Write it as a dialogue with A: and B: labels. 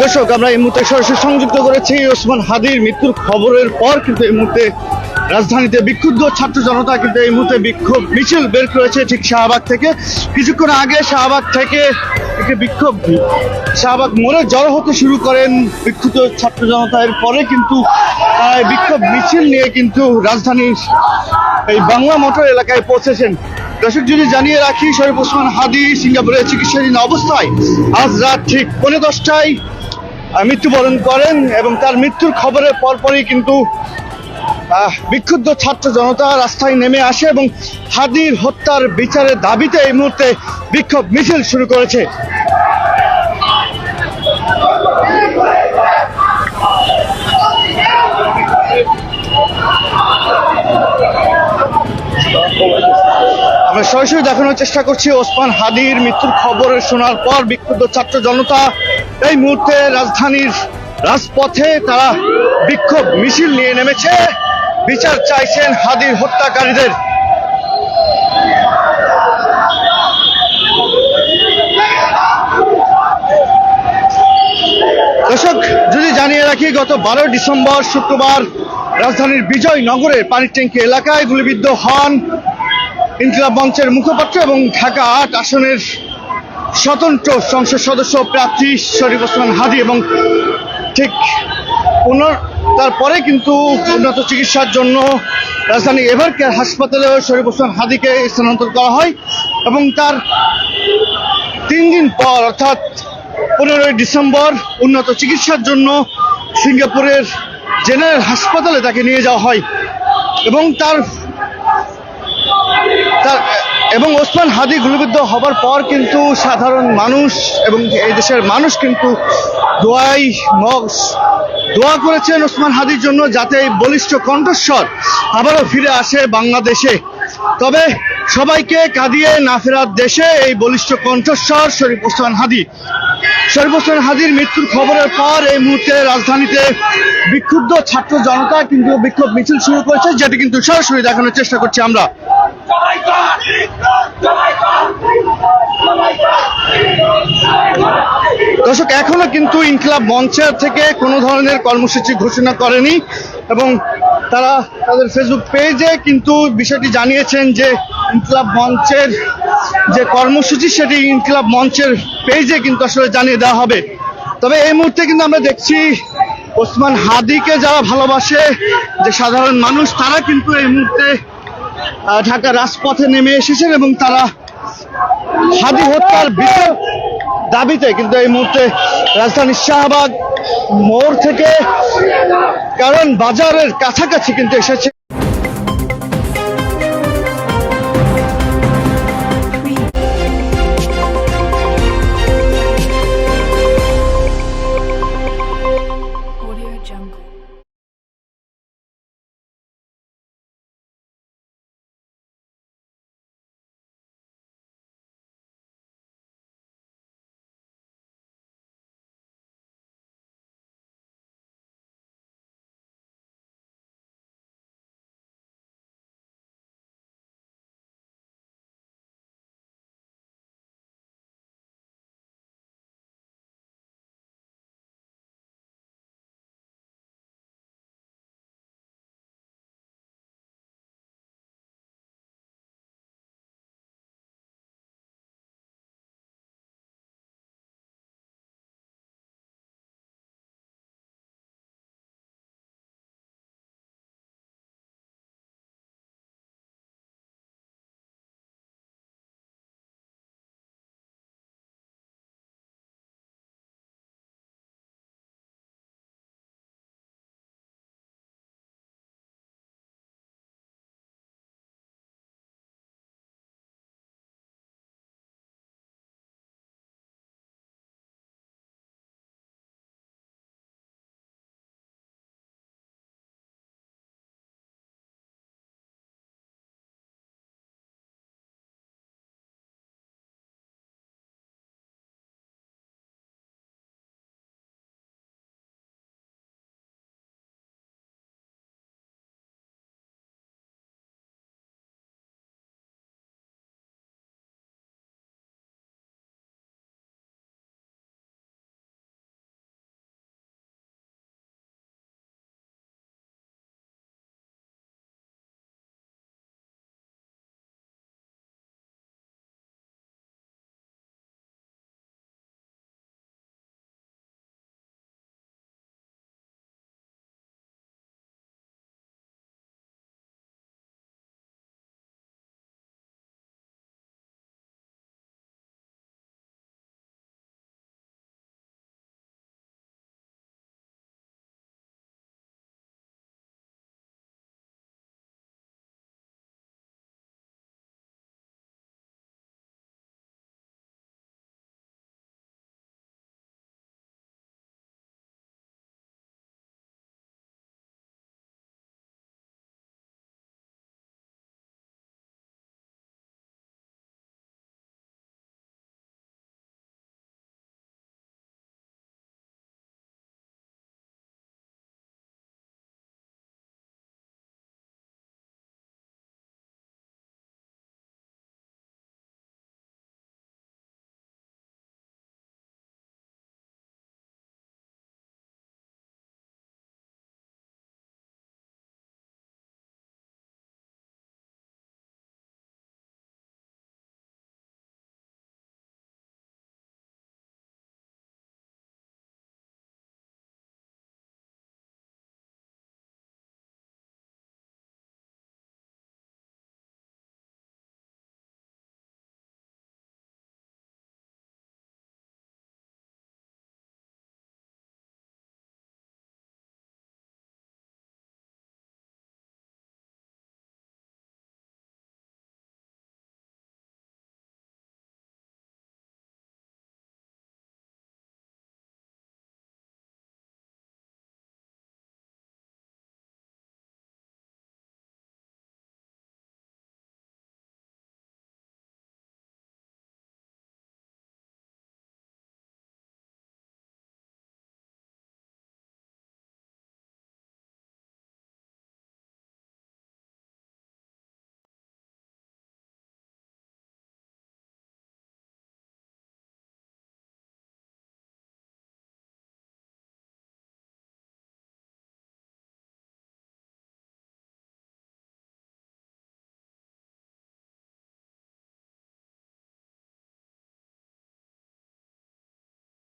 A: দর্শক, আমরা এই মুহূর্তে সরাসরি সংযুক্ত করেছি ওসমান হাদির মৃত্যুর খবরের পর কিন্তু এই মুহূর্তে রাজধানীতে বিক্ষুব্ধ ছাত্র জনতা কিন্তু এই মুহূর্তে বিক্ষোভ মিছিল বের করেছে ঠিক শাহবাগ থেকে। কিছুক্ষণ আগে শাহবাগ থেকে একটি বিক্ষোভ শাহবাগ মোড়ে জড়ো হতে শুরু করেন বিক্ষুব্ধ ছাত্র জনতা। এর পরে কিন্তু বিক্ষোভ মিছিল নিয়ে কিন্তু রাজধানীর এই বাংলা মোটর এলাকায় পৌঁছেছেন। দর্শক, যদি জানিয়ে রাখি, শরীফ ওসমান হাদি সিঙ্গাপুরে চিকিৎসাধীন অবস্থায় আজ রাত ঠিক 10:30টায় মৃত্যুবরণ করেন এবং তার মৃত্যুর খবরের পরপরই কিন্তু বিক্ষুব্ধ ছাত্র জনতা রাস্তায় নেমে আসে এবং হাদির হত্যার বিচারের দাবিতে এই মুহূর্তে বিক্ষোভ মিছিল শুরু করেছে। আমরা সরাসরি দেখানোর চেষ্টা করছি ওসমান হাদির মৃত্যুর খবর শোনার পর বিক্ষুব্ধ ছাত্র জনতা এই মুহূর্তে রাজধানীর রাজপথে তারা বিক্ষোভ মিছিল নিয়ে নেমেছে, বিচার চাইছেন হাদির হত্যাকারীদের। দর্শক, যদি জানিয়ে রাখি, গত 12 ডিসেম্বর শুক্রবার রাজধানীর বিজয়নগরের পানির ট্যাঙ্কি এলাকায় গুলিবিদ্ধ হন ইনকিলাব মঞ্চের মুখপাত্র এবং ঢাকা 8 আসনের স্বতন্ত্র সংসদ সদস্য প্রার্থী শরীফ ওসমান হাদি এবং ঠিক তারপরে কিন্তু উন্নত চিকিৎসার জন্য রাজধানী এভারকেয়ার হাসপাতালে শরীফ ওসমান হাদিকে স্থানান্তর করা হয় এবং তার 3 দিন পর অর্থাৎ 15 ডিসেম্বর উন্নত চিকিৎসার জন্য সিঙ্গাপুরের জেনারেল হাসপাতালে তাকে নিয়ে যাওয়া হয় এবং ওসমান হাদি গুলিবিদ্ধ হবার পর কিন্তু সাধারণ মানুষ এবং এই দেশের মানুষ কিন্তু দোয়া করেছেন ওসমান হাদির জন্য, যাতে এই বলিষ্ঠ কণ্ঠস্বর আবারও ফিরে আসে বাংলাদেশে। তবে সবাইকে কাঁদিয়ে না ফেরার দেশে এই বলিষ্ঠ কণ্ঠস্বর শরীফ ওসমান হাদির মৃত্যুর খবরের পর এই মুহূর্তে রাজধানীতে বিক্ষুব্ধ ছাত্র জনতা কিন্তু বিক্ষোভ মিছিল শুরু করেছে, যেটি কিন্তু সরাসরি দেখানোর চেষ্টা করছি আমরা। দর্শক, এখনো কিন্তু ইনকিলাব মঞ্চের থেকে কোনো ধরনের কর্মসূচি ঘোষণা করেনি এবং তারা তাদের ফেসবুক পেজে কিন্তু বিষয়টি জানিয়েছেন যে ইনকিলাব মঞ্চের যে কর্মসূচি সেটি ইনকিলাব মঞ্চের পেজে কিন্তু আসলে জানিয়ে দেওয়া হবে। তবে এই মুহূর্তে কিন্তু আমরা দেখছি ওসমান হাদিকে যারা ভালোবাসে, যে সাধারণ মানুষ, তারা কিন্তু এই মুহূর্তে ঢাকা রাজপথে নেমে এসেছেন এবং তারা হাদি হত্যার বিচার দাবিতে কিন্তু এই মুহূর্তে রাজধানীর শাহবাগ মোড় থেকে কারণ বাজারের কাছাকাছি কিন্তু এসেছে।